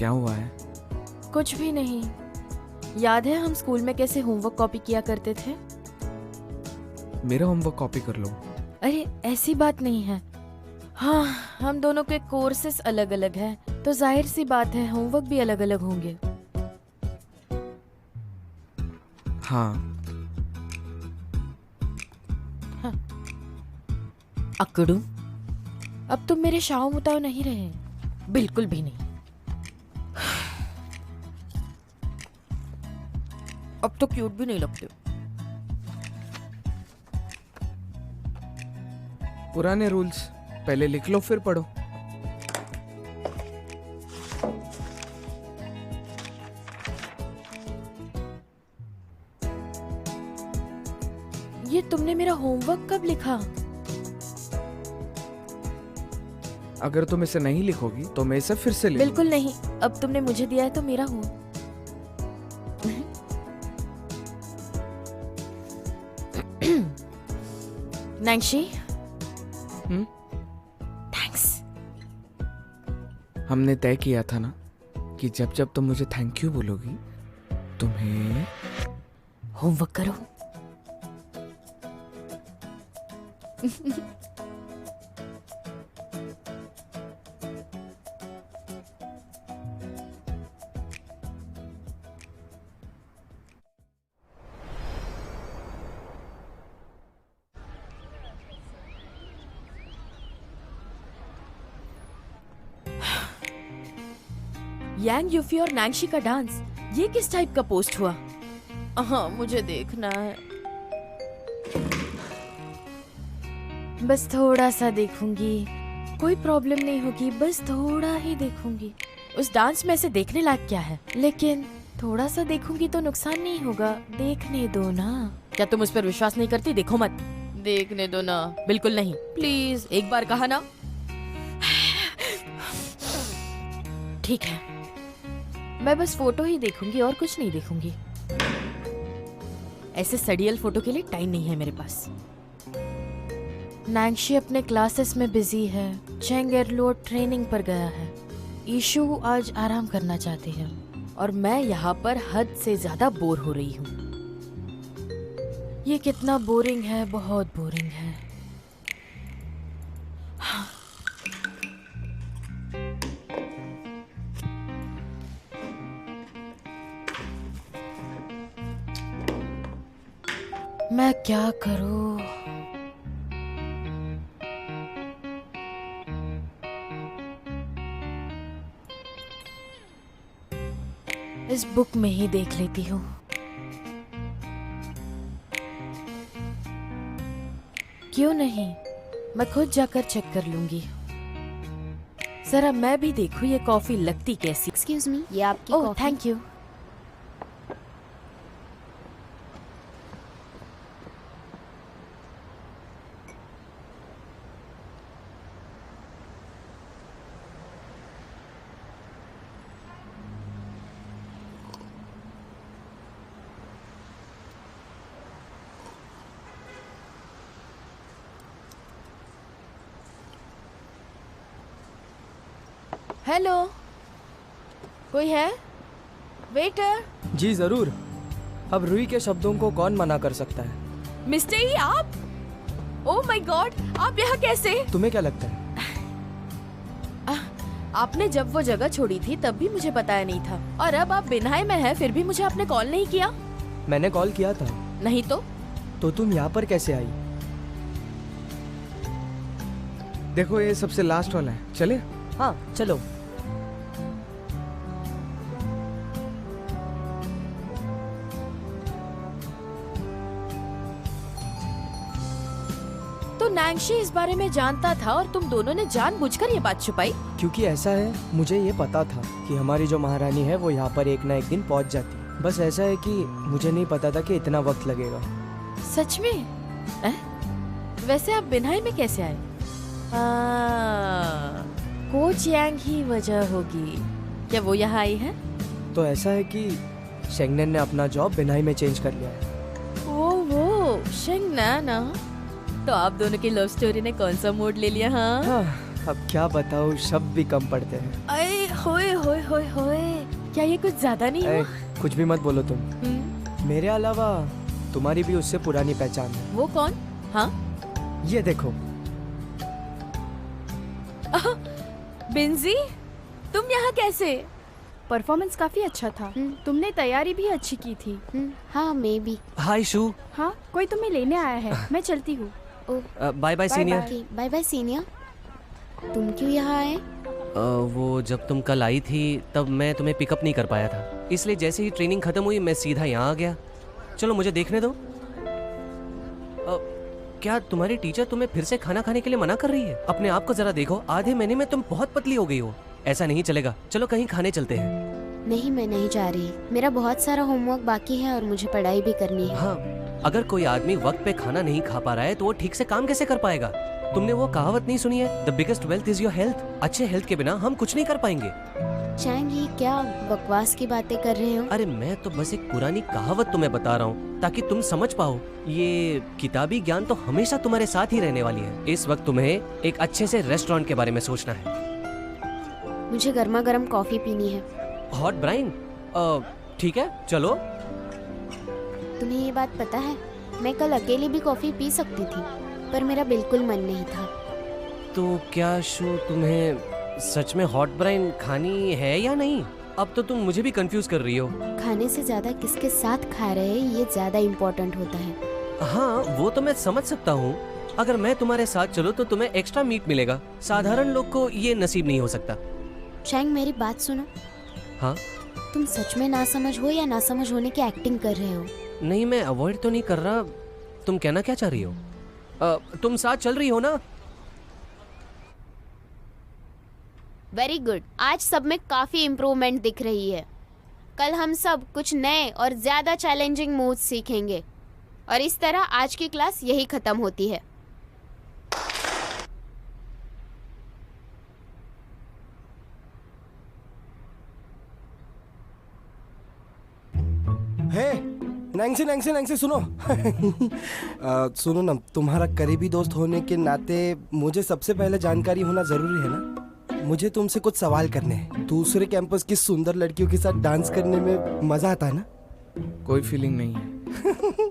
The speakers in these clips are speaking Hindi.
क्या हुआ है? कुछ भी नहीं। याद है हम स्कूल में कैसे होमवर्क कॉपी किया करते थे? मेरा होमवर्क कॉपी कर लो। अरे ऐसी बात नहीं है। हाँ, हम दोनों के कोर्सेस अलग अलग हैं, तो जाहिर सी बात है होमवर्क भी अलग अलग होंगे। हाँ। अकड़ू, अब तुम मेरे शाओ मुताओ नहीं रहे, बिल्कुल भी नहीं। अब तो क्यूट भी नहीं लगते। पुराने रूल्स पहले लिख लो फिर पढ़ो। ये तुमने मेरा होमवर्क कब लिखा? अगर तुम इसे नहीं लिखोगी तो मैं इसे फिर से लिखूंगा। बिल्कुल नहीं, अब तुमने मुझे दिया है तो मेरा हुआ। नैंशी, थैंक्स। हमने तय किया था ना कि जब जब तुम मुझे थैंक यू बोलोगी तुम्हें होमवर्क करो। यांग यूफी और नैंशी का डांस, ये किस टाइप का पोस्ट हुआ? हाँ, मुझे देखना है। बस थोड़ा सा देखूंगी, कोई प्रॉब्लम नहीं होगी, बस थोड़ा ही देखूंगी। उस डांस में से देखने लायक क्या है? लेकिन थोड़ा सा देखूंगी तो नुकसान नहीं होगा, देखने दो ना। क्या तुम उस पर विश्वास नहीं करती? देखो मत, देखने दो ना। बिल्कुल नहीं, प्लीज, एक बार कहा ना। ठीक है, मैं बस फोटो ही देखूंगी और कुछ नहीं देखूंगी। ऐसे सड़ियल फोटो के लिए टाइम नहीं है मेरे पास। नैंशी अपने क्लासेस में बिजी है, चेंग एरलो ट्रेनिंग पर गया है, ईशु आज आराम करना चाहते हैं और मैं यहाँ पर हद से ज्यादा बोर हो रही हूँ। ये कितना बोरिंग है, बहुत बोरिंग है। मैं क्या करूं? इस बुक में ही देख लेती हूँ। क्यों नहीं, मैं खुद जाकर चेक कर लूंगी। जरा मैं भी देखूं ये कॉफी लगती कैसी। एक्सक्यूज मी, ये आपकी ओह, कॉफी। Thank you. हेलो, कोई है? वेटर। जी जरूर। अब रूही के शब्दों को कौन मना कर सकता है? मिस्टर ही आप? ओह माय गॉड, आप यहाँ कैसे? तुम्हें क्या लगता है? आपने जब वो जगह छोड़ी थी तब भी मुझे बताया नहीं था, और अब आप बिन्हाई में हैं फिर भी मुझे आपने कॉल नहीं किया। मैंने कॉल किया था। नहीं तो तुम यहाँ पर कैसे आई? देखो ये सबसे लास्ट वाला है, चले? हाँ चलो। तो नैंशी इस बारे में जानता था और तुम दोनों ने जानबूझकर ये बात छुपाई? क्योंकि ऐसा है, मुझे ये पता था कि हमारी जो महारानी है वो यहाँ पर एक ना एक दिन पहुँच जाती है। बस ऐसा है कि मुझे नहीं पता था कि इतना वक्त लगेगा। सच में? वैसे आप बिन्हाई में कैसे आए? कोच यांग ही वजह होगी। क्या वो यहाँ आई है? तो ऐसा है कि शेंगनेन ने अपना जॉब बिन्हाई में चेंज कर लिया है। वो शेंगना ना? तो आप दोनों की लव स्टोरी ने कौन सा मोड़ ले लिया? हाँ, अब क्या बताऊँ, शब्द भी कम पड़ते हैं। अरे होए होए होए होए, क्या ये कुछ ज्यादा नहीं ए, हुआ? कुछ भी मत बोलो तुम। हम्म, मेरे अलावा तुम्हारी भी उससे पुरानी पहचान है। वो कौन? हाँ, ये देखो। बिंजी, तुम यहाँ कैसे? परफॉर्मेंस काफी अच्छा था। तुमने तैयारी भी अच्छी की थी। हाँ मे बी। हाय शू। हाँ, कोई तुम्हें लेने आया है, मैं चलती हूँ। Bye bye senior. Bye bye senior. तुम क्यों यहाँ आए? वो जब तुम कल आई थी तब मैं तुम्हें पिकअप नहीं कर पाया था, इसलिए जैसे ही ट्रेनिंग खत्म हुई मैं सीधा यहाँ आ गया। चलो मुझे देखने दो। क्या तुम्हारी टीचर तुम्हें फिर से खाना खाने के लिए मना कर रही है? अपने आप को जरा देखो, आधे महीने में तुम बहुत पतली हो गई हो। ऐसा नहीं चलेगा, चलो कहीं खाने चलते हैं। नहीं, मैं नहीं जा रही। मेरा बहुत सारा होमवर्क बाकी है और मुझे पढ़ाई भी करनी है। हाँ, अगर कोई आदमी वक्त पे खाना नहीं खा पा रहा है तो वो ठीक से काम कैसे कर पाएगा? तुमने वो कहावत नहीं सुनी है, the biggest wealth is your health. अच्छे हेल्थ के बिना हम कुछ नहीं कर पाएंगे। चैंग, ये क्या बकवास की बातें कर रहे हो? अरे मैं तो बस एक पुरानी कहावत तुम्हें बता रहा हूँ ताकि तुम समझ पाओ। ये किताबी ज्ञान तो हमेशा तुम्हारे साथ ही रहने वाली है। इस वक्त तुम्हें एक अच्छे से रेस्टोरेंट के बारे में सोचना है। मुझे गर्मा गर्म कॉफी पीनी है। Hot brine? ठीक है, चलो। तुम्हें ये बात पता है, मैं कल अकेले भी कॉफी पी सकती थी, पर मेरा बिल्कुल मन नहीं था। तो क्या शू तुम्हें सच में हॉट ब्राइन खानी है या नहीं? अब तो तुम मुझे भी कंफ्यूज कर रही हो। खाने से ज्यादा किसके साथ खा रहे हैं ये ज्यादा इम्पोर्टेंट होता है। हाँ, वो तो मैं समझ सकता हूँ। अगर मैं तुम्हारे साथ चलूँ तो तुम्हें एक्स्ट्रा मीट मिलेगा। साधारण लोग को ये नसीब नहीं हो सकता। चैंग, मेरी बात सुनो। हाँ? तुम सच में नासमझ हो या नासमझ होने की एक्टिंग कर रहे हो? नहीं, मैं अवॉइड तो नहीं कर रहा। तुम कहना क्या चाह रही हो? तुम साथ चल रही हो ना? Very good. आज सब में काफी इम्प्रूवमेंट दिख रही है। कल हम सब कुछ नए और ज्यादा चैलेंजिंग मूव्स सीखेंगे और इस तरह आज की क्लास यही खत्म होती है। हे नैंसी नैंसी नैंसी सुनो। सुनो ना, तुम्हारा करीबी दोस्त होने के नाते मुझे सबसे पहले जानकारी होना जरूरी है ना। मुझे तुमसे कुछ सवाल करने हैं। दूसरे कैंपस की सुंदर लड़कियों के साथ डांस करने में मजा आता है ना? कोई फीलिंग नहीं है।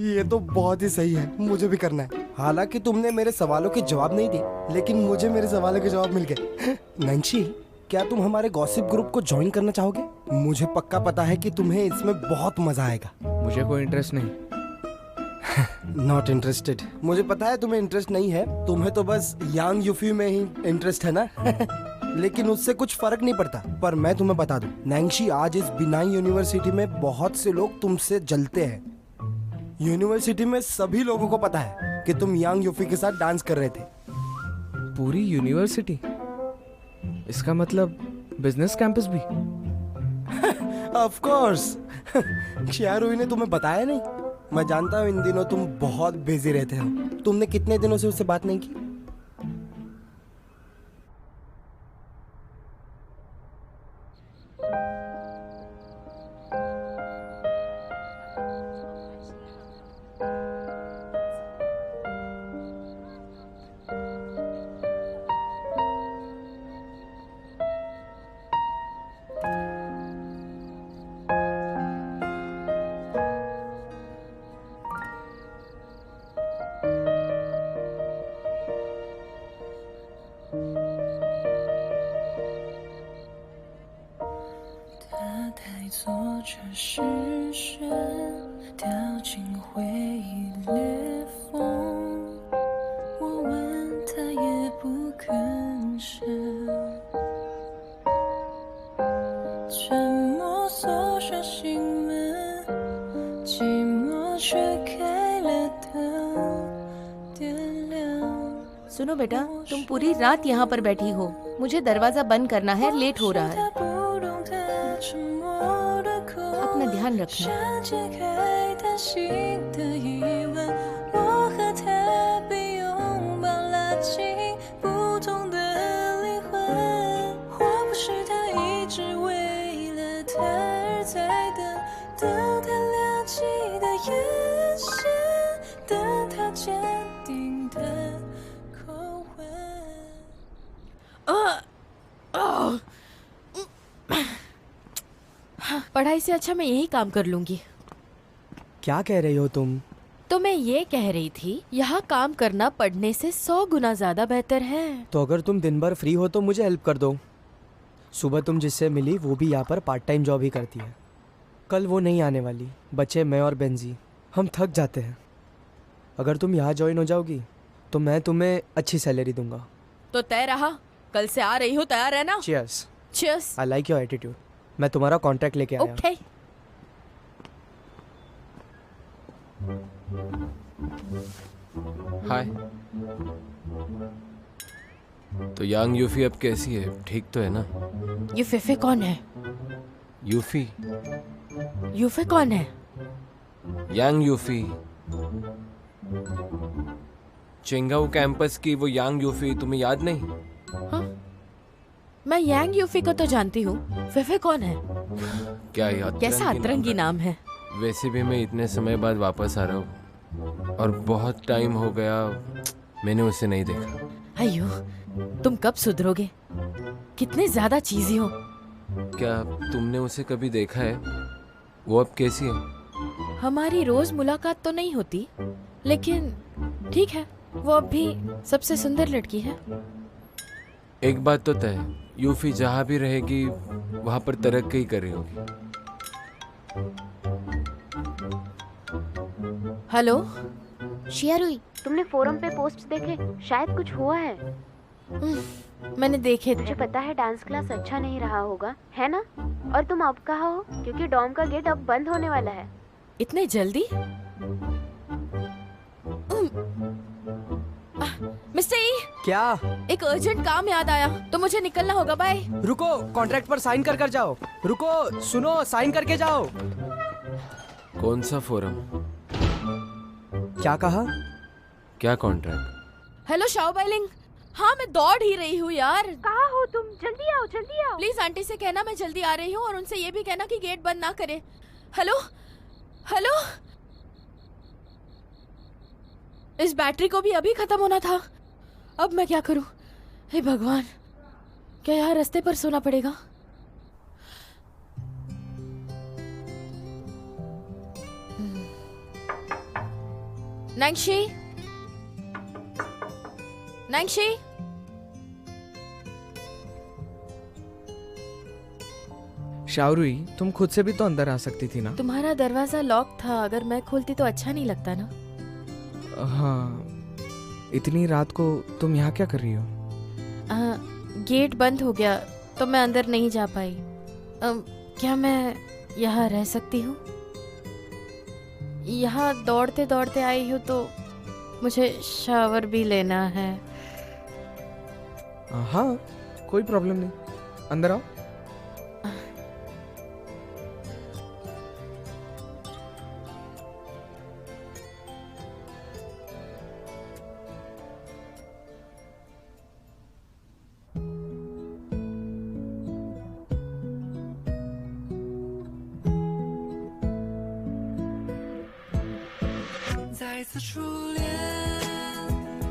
ये तो बहुत ही सही है, मुझे भी करना है। हालांकि तुमने मेरे सवालों के जवाब नहीं दिए, लेकिन मुझे मेरे सवालों के जवाब मिल गए। नैंसी, क्या तुम हमारे गॉसिप ग्रुप को ज्वाइन करना चाहोगे? मुझे पक्का पता है कि तुम्हें इसमें बहुत मजा आएगा। मुझे कोई इंटरेस्ट नहीं। Not interested. मुझे पता है तुम्हें इंटरेस्ट नहीं है, तुम्हें तो बस यांग यूफी में ही इंटरेस्ट है ना। लेकिन उससे कुछ फर्क नहीं पड़ता। पर मैं तुम्हें बता दूं, नैंसी, आज इस बिनाई यूनिवर्सिटी में बहुत से लोग तुमसे जलते हैं। यूनिवर्सिटी में सभी लोगों को पता है कि तुम यांग यूफी के साथ डांस कर रहे थे। पूरी यूनिवर्सिटी? इसका मतलब बिजनेस कैंपस भी? Of course. श्यारुई ने तुम्हें बताया नहीं? मैं जानता हूँ इन दिनों तुम बहुत बिजी रहते हो। तुमने कितने दिनों से उससे बात नहीं की? सुनो बेटा, तुम पूरी रात यहाँ पर बैठी हो। मुझे दरवाजा बंद करना है, लेट हो रहा है। अपना ध्यान रखना। पढ़ाई से अच्छा मैं यही काम कर लूंगी। क्या कह रही हो तुम? तो मैं ये कह रही थी, यहाँ काम करना पढ़ने से 100 गुना ज्यादा बेहतर है। तो अगर तुम दिन भर फ्री हो तो मुझे हेल्प कर दो। सुबह तुम जिससे मिली वो भी यहाँ पर पार्ट टाइम जॉब ही करती है। कल वो नहीं आने वाली, बच्चे मैं और बेंजी हम थक जाते हैं। अगर तुम यहाँ ज्वाइन हो जाओगी तो मैं तुम्हें अच्छी सैलरी दूंगा। तो तय रहा, कल से आ रही हूँ, तैयार है ना? Cheers. Cheers. I like your attitude. मैं तुम्हारा कॉन्ट्रैक्ट लेके आया। ओके। हाय। तो यांग यूफी अब कैसी है? ठीक तो है ना? ये फिफे कौन है? यूफी? यूफे कौन है? यांग यूफी, चेंगाऊ कैंपस की वो यांग यूफी, तुम्हें याद नहीं? हाँ? मैं यांग यूफी को तो जानती हूँ, फिफे कौन है? क्या याद? कैसा अतरंगी नाम है। वैसे भी मैं इतने समय बाद वापस आ रहा हूँ और बहुत टाइम हो गया मैंने उसे नहीं देखा। अयो, तुम कब सुधरोगे? कितने ज्यादा चीजी हो। क्या तुमने उसे कभी देखा है? वो अब कैसी है? हमारी रोज मुलाकात तो नहीं होती, लेकिन ठीक है, वो अब भी सबसे सुंदर लड़की है। एक बात तो तय, यूफी जहाँ भी रहेगी वहाँ पर तरक्की ही कर रही होगी। हेलो शियारुई, तुमने फोरम पे पोस्ट देखे? शायद कुछ हुआ है। मैंने देखे थे। मुझे पता है डांस क्लास अच्छा नहीं रहा होगा, है ना? और तुम अब कहाँ हो? क्योंकि डॉम का गेट अब बंद होने वाला है। इतने जल्दी? मिस्टर ई, क्या? एक अर्जेंट काम याद आया, तो मुझे निकलना होगा। बाय। रुको, कॉन्ट्रैक्ट पर साइन कर जाओ। रुको, सुनो, साइन करके जाओ। कौन सा फोरम? क्या कहा? क्या कॉन्ट्रैक्ट? Hello Shao बाइलिंग। हाँ, मैं दौड़ ही रही हूँ यार। कहाँ हो तुम? जल्दी आओ, जल्दी आओ। प्लीज आंटी से कहना मैं जल्दी आ रही हूँ, और उनसे ये भी कहना कि गेट बंद ना करे। हेलो हेलो, इस बैटरी को भी अभी खत्म होना था। अब मैं क्या करूँ? हे भगवान, क्या यहाँ रास्ते पर सोना पड़ेगा? नैंगशी, नैंगशी, शाओरुई, तुम खुद से भी तो अंदर आ सकती थी ना? तुम्हारा दरवाजा लॉक था, अगर मैं खोलती तो अच्छा नहीं लगता ना। हाँ, इतनी रात को तुम यहाँ क्या कर रही हो? गेट बंद हो गया तो मैं अंदर नहीं जा पाई। क्या मैं यहाँ रह सकती हूँ? यहाँ दौड़ते दौड़ते आई हूँ तो मुझे शावर भी लेना है। हाँ, कोई प्रॉब्लम नहीं, अंदर आओ।再次初恋，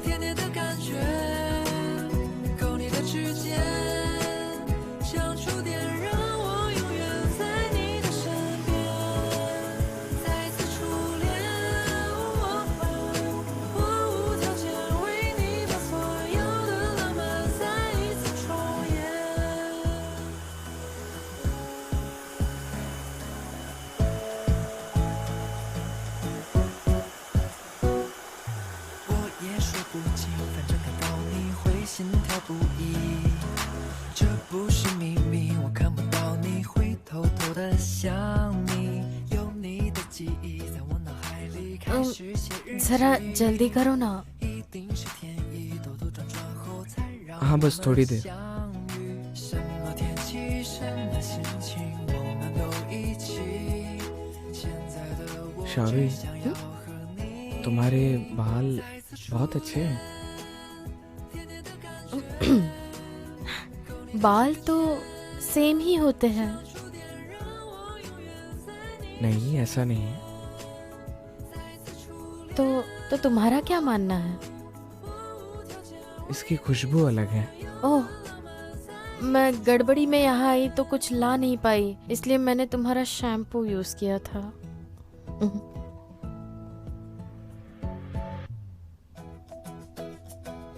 甜甜的感觉，勾你的指尖，像触电，让我永远在你的身边。再次初恋，我无条件为你把所有的浪漫再一次重演。说不清，反正看到你会心跳不已，这不是秘密，我看不到你会偷偷的想你，有你的记忆在我脑海里开始写日记， जरा जल्दी करो ना। 一定是天意，兜兜转转后才让 हाँ, बस थोड़ी देर। 相遇，什么天气，什么心情，我们都一起。现在的我 शाओरुई, 只想要和你 तुम्हारे बाल बहुत अच्छे हैं। बाल तो सेम ही होते हैं। नहीं, ऐसा नहीं है। तो तुम्हारा क्या मानना है? इसकी खुशबू अलग है। ओह, मैं गड़बड़ी में यहाँ आई तो कुछ ला नहीं पाई, इसलिए मैंने तुम्हारा शैम्पू यूज किया था।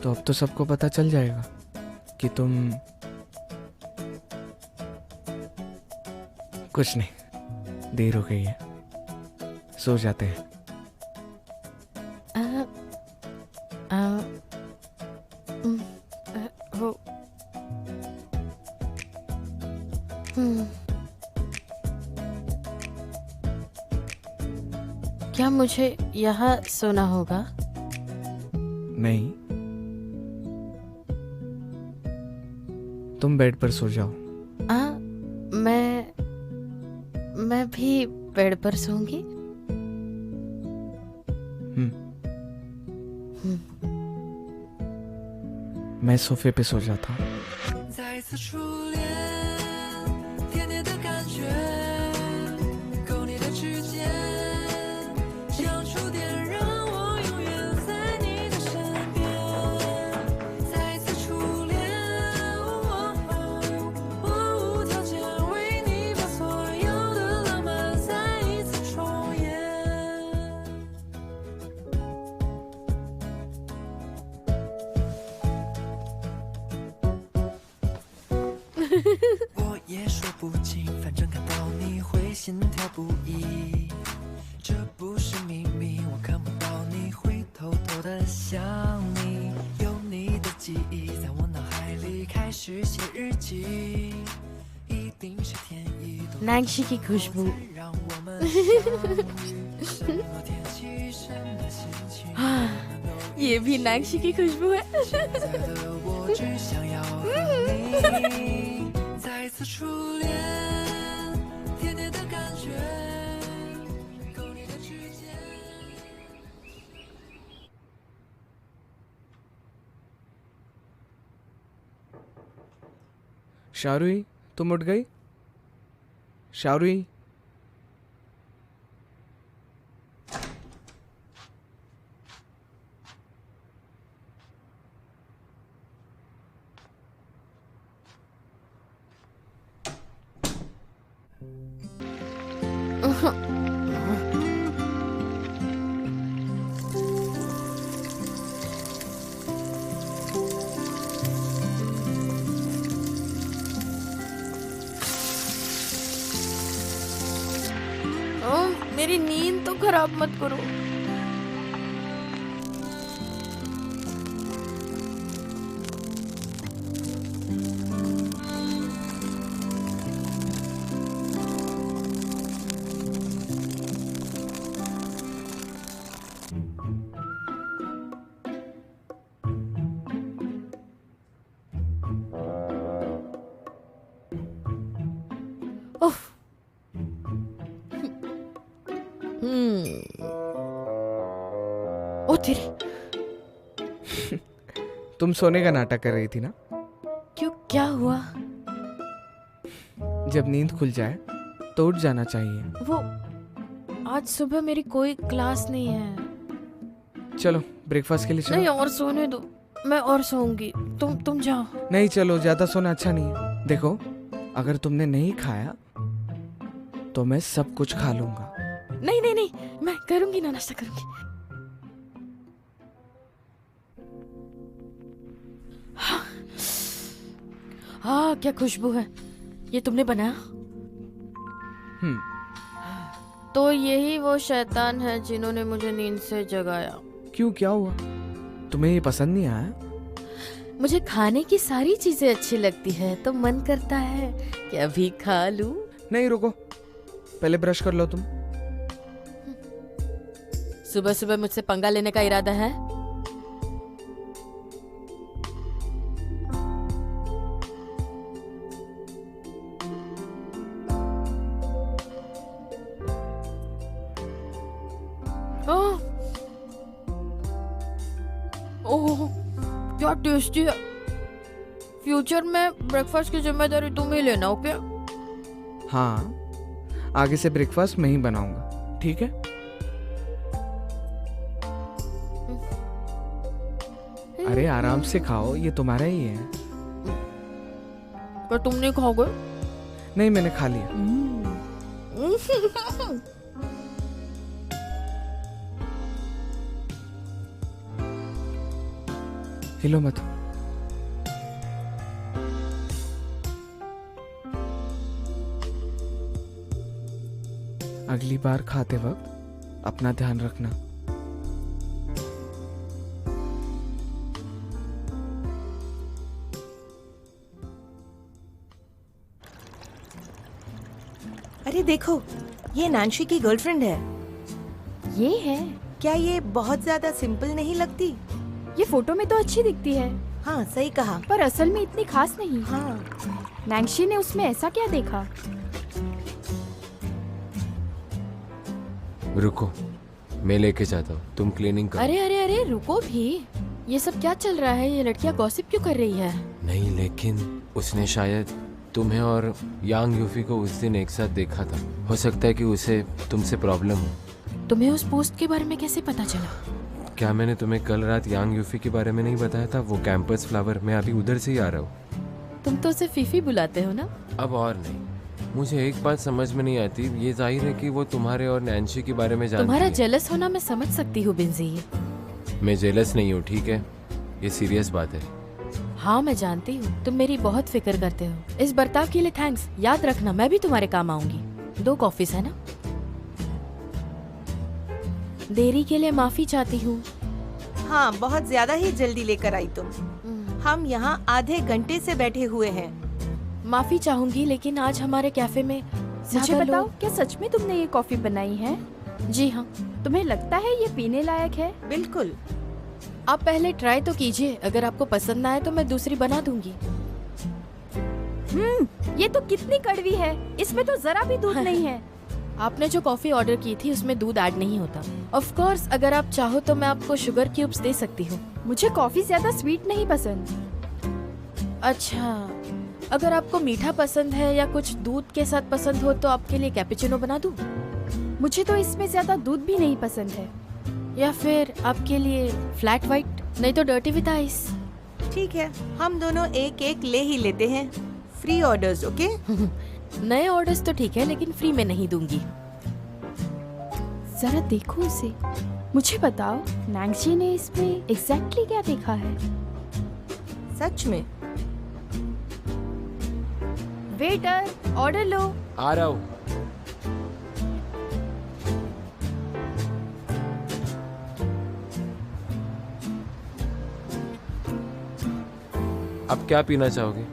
तो अब तो सबको पता चल जाएगा कि तुम कुछ नहीं, देर हो गई है, सो जाते हैं। हो क्या मुझे यहाँ सोना होगा? नहीं, तुम बेड पर सो जाओ। मैं भी बेड पर सोऊंगी। मैं सोफे पे सो जाता हूँ। 再次初恋，甜甜的感觉，勾你的指尖，像触电，让我永远在你的身边。再次初恋，我无条件为你把所有的浪漫再一次重演。我也说不清，反正看到你会心跳不已。这不是秘密，我看不到你会偷偷的想你。有你的记忆在我脑海里开始写日记，一定是天意。 नैंशी की खुशबू। 让我们什么天气，什么心情。 ये भी नैंशी की खुशबू है। 现在的我只想要和你再次初恋，甜甜的感觉，勾你的指尖。 शारुई, तुम उठ गई? शारुई, मेरी नींद तो खराब मत करो। उफ। ओ तेरी, तुम सोने का नाटक कर रही थी ना? क्यों, क्या हुआ? जब नींद खुल जाए तो उठ जाना चाहिए। वो आज सुबह मेरी कोई क्लास नहीं है। चलो ब्रेकफास्ट के लिए चलो। नहीं, और सोने दो, मैं और सोऊंगी। तुम जाओ। नहीं चलो, ज्यादा सोना अच्छा नहीं है। देखो, अगर तुमने नहीं खाया तो मैं सब कुछ खा लूंगा। नहीं नहीं नहीं, मैं करूंगी ना, नाश्ता करूंगी। हाँ, क्या खुशबू है। ये तुमने बनाया? तो यही वो शैतान है जिन्होंने मुझे नींद से जगाया। क्यों, क्या हुआ? तुम्हें ये पसंद नहीं आया? मुझे खाने की सारी चीजें अच्छी लगती है, तो मन करता है कि अभी खा लूं। नहीं रुको, पहले ब्रश कर लो तुम। सुबह सुबह मुझसे पंगा लेने का इरादा है? ओह, क्या टेस्टी है। फ्यूचर में ब्रेकफास्ट की जिम्मेदारी तुम ही लेना, ओके? हाँ, आगे से ब्रेकफास्ट मैं ही बनाऊंगा, ठीक है? अरे आराम से खाओ, ये तुम्हारा ही है। पर तुम नहीं खाओगे? नहीं, मैंने खा लिया। हिलो मत। अगली बार खाते वक्त अपना ध्यान रखना। अरे देखो, ये नैन्सी की गर्लफ्रेंड है। ये है। क्या ये बहुत ज्यादा सिंपल नहीं लगती? ये फोटो में तो अच्छी दिखती है, हाँ सही कहा। पर असल में इतनी खास नहीं। हाँ नैन्सी ने उसमें ऐसा क्या देखा? रुको, मैं लेके जाता हूँ, तुम क्लीनिंग करो। अरे अरे अरे रुको भी, ये सब क्या चल रहा है? ये लड़कियां गॉसिप क्यों कर रही है? नहीं, लेकिन उसने शायद तुम्हें और यांग यूफी को उस दिन एक साथ देखा था। हो सकता है कि उसे तुमसे प्रॉब्लम हो। तुम्हें उस पोस्ट के बारे में कैसे पता चला? क्या मैंने तुम्हें कल रात यांग यूफी के बारे में नहीं बताया था? वो कैंपस फ्लावर, मैं अभी उधर से ही आ रहा हूँ। तुम तो उसे फीफी बुलाते हो ना? अब और नहीं। मुझे एक बात समझ में नहीं आती, ये जाहिर है कि वो तुम्हारे और नैन्सी के बारे में जानती तुम्हारा है। जेलस होना मैं समझ सकती हूँ बिंजी। मैं जेलस नहीं हूँ, ठीक है? ये सीरियस बात है। हाँ मैं जानती हूँ, तुम मेरी बहुत फिक्र करते हो। इस बर्ताव के लिए थैंक्स। याद रखना, मैं भी तुम्हारे काम आऊंगी। 2 कॉफीज है ना? देरी के लिए माफी चाहती हूँ। हाँ, बहुत ज्यादा ही जल्दी लेकर आई तुम। हम यहाँ आधे घंटे से बैठे हुए हैं। माफी चाहूंगी, लेकिन आज हमारे कैफे में मुझे ज्यादा बताओ, लोग- क्या सच में तुमने ये कॉफी बनाई है? जी हाँ। तुम्हें लगता है ये पीने लायक है? बिल्कुल। आप पहले ट्राई तो कीजिए, अगर आपको पसंद ना आए तो मैं दूसरी बना दूंगी। ये तो कितनी कड़वी है, इसमें तो जरा भी दूध नहीं है। आपने जो कॉफी ऑर्डर की थी उसमें दूध ऐड नहीं होता। ऑफ कोर्स अगर आप चाहो तो मैं आपको शुगर क्यूब्स दे सकती हूँ। मुझे कॉफी ज्यादा स्वीट नहीं पसंद। अच्छा, अगर आपको मीठा पसंद है या कुछ दूध के साथ पसंद हो तो आपके लिए कैपुचिनो बना दूँ, मुझे तो इसमें ज्यादा दूध भी नहीं पसंद है। या फिर आपके लिए फ्लैट वाइट, नहीं तो डर्टी विद आइस। ठीक है, हम दोनों एक एक ले ही लेते हैं। Free orders, okay? नए ऑर्डर्स तो ठीक है, लेकिन फ्री में नहीं दूंगी। जरा देखो उसे। मुझे बताओ, नैन्सी ने इसमें एग्जैक्टली क्या देखा है? सच में? Waiter, order low. आ रहा हूँ। अब क्या पीना चाहोगे?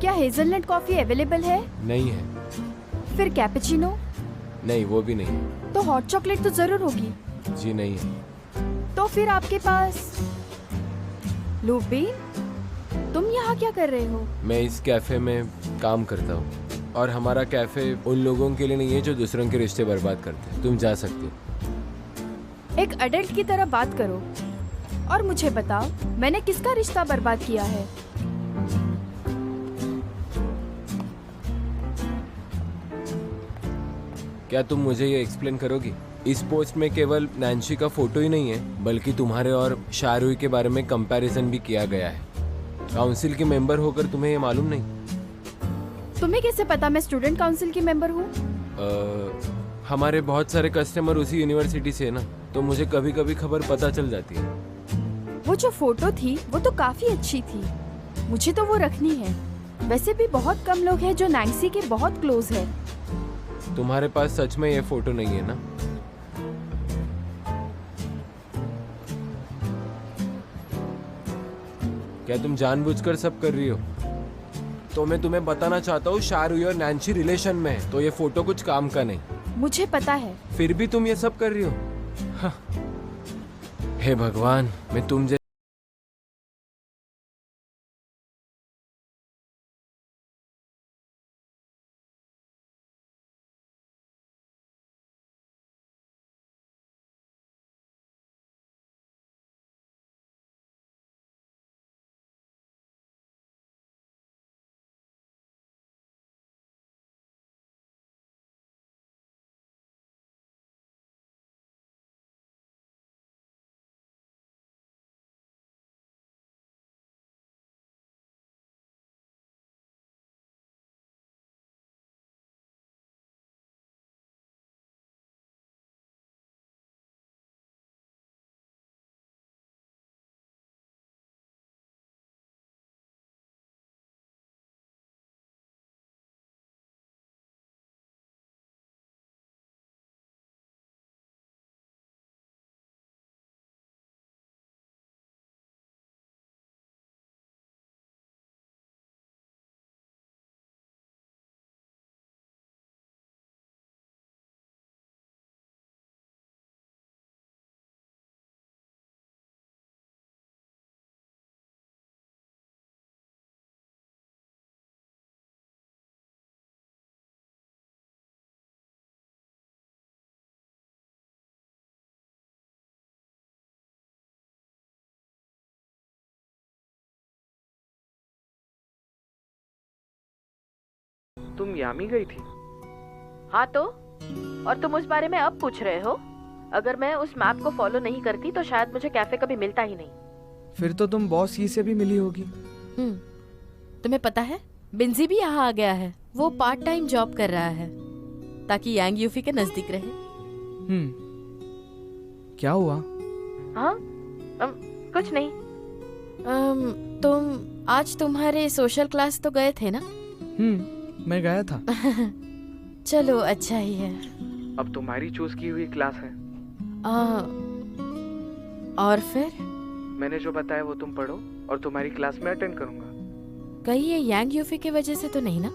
क्या हेजलनट कॉफी अवेलेबल है? नहीं है। फिर कैपुचिनो? नहीं, वो भी नहीं है। तो हॉट चॉकलेट तो जरूर होगी। जी नहीं है। तो फिर आपके पास लूपी? तुम यहाँ क्या कर रहे हो? मैं इस कैफे में काम करता हूँ और हमारा कैफे उन लोगों के लिए नहीं है जो दूसरों के रिश्ते बर्बाद करते हैं। तुम जा सकते हो। एक अडल्ट की तरह बात करो और मुझे बताओ, मैंने किसका रिश्ता बर्बाद किया है? क्या तुम मुझे ये एक्सप्लेन करोगी? इस पोस्ट में केवल नैन्सी का फोटो ही नहीं है, बल्कि तुम्हारे और शाहरुई के बारे में कंपैरिजन भी किया गया है। काउंसिल के मेंबर होकर तुम्हें ये मालूम नहीं? तुम्हें कैसे पता मैं स्टूडेंट काउंसिल की मेंबर हूँ? हमारे बहुत सारे कस्टमर उसी यूनिवर्सिटी से है ना, तो मुझे कभी कभी खबर पता चल जाती है। वो जो फोटो थी वो तो काफी अच्छी थी, मुझे तो वो रखनी है। वैसे भी बहुत कम लोग हैं जो नैन्सी के बहुत क्लोज है। तुम्हारे पास सच में ये फोटो नहीं है ना? क्या तुम जानबूझकर सब कर रही हो? तो मैं तुम्हें बताना चाहता हूँ, शाहरुई और नैन्सी रिलेशन में है, तो ये फोटो कुछ काम का नहीं। मुझे पता है। फिर भी तुम ये सब कर रही हो? हाँ। हे भगवान, मैं तुम तुम यामी गई थी? हाँ तो, और तुम उस बारे में अब पूछ रहे हो? अगर मैं उस मैप को फॉलो नहीं करती तो शायद मुझे कैफे कभी मिलता ही नहीं। फिर तो तुम बॉस ही से भी मिली होगी। तुम्हें पता है, बिंजी भी यहाँ आ गया है। वो पार्ट टाइम जॉब कर रहा है ताकि यांग यूफी के नजदीक रहे। क्या हुआ? हाँ, कुछ नहीं। तुम आज तुम्हारे सोशल क्लास तो गए थे ना? मैं गया था। चलो अच्छा ही है। अब तुम्हारी चूज की हुई क्लास है। और फिर? मैंने जो बताया वो तुम पढ़ो और तुम्हारी क्लास में अटेंड करूंगा। कहीं ये यांग यूफी की वजह से तो नहीं ना?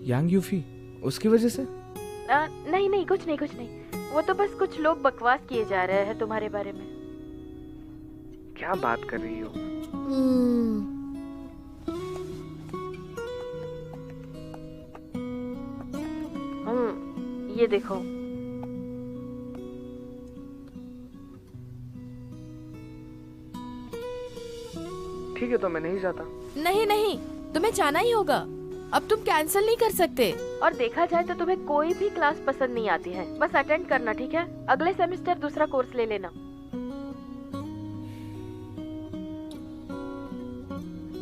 यांग यूफी? उसकी वजह से? नहीं नहीं, कुछ नहीं कुछ नहीं। वो तो बस कुछ लोग बकवास किए जा रहे हैं तुम्हारे बारे में। क्या बात कर रही हो? ये देखो। ठीक है, तो मैं नहीं जाता। नहीं नहीं, तुम्हें जाना ही होगा। अब तुम कैंसिल नहीं कर सकते। और देखा जाए तो तुम्हें कोई भी क्लास पसंद नहीं आती है। बस अटेंड करना, ठीक है? अगले सेमेस्टर दूसरा कोर्स ले लेना।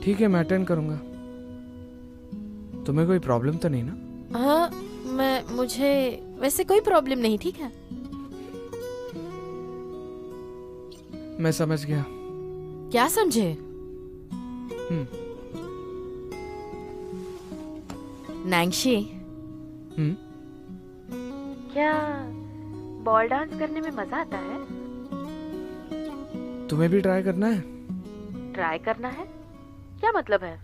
ठीक है, मैं अटेंड करूंगा। तुम्हें कोई प्रॉब्लम तो नहीं ना? हाँ, मुझे वैसे कोई प्रॉब्लम नहीं, ठीक है? मैं समझ गया। क्या समझे? नैंगशी, क्या बॉल डांस करने में मजा आता है? तुम्हें भी ट्राई करना है? ट्राई करना है? क्या मतलब है?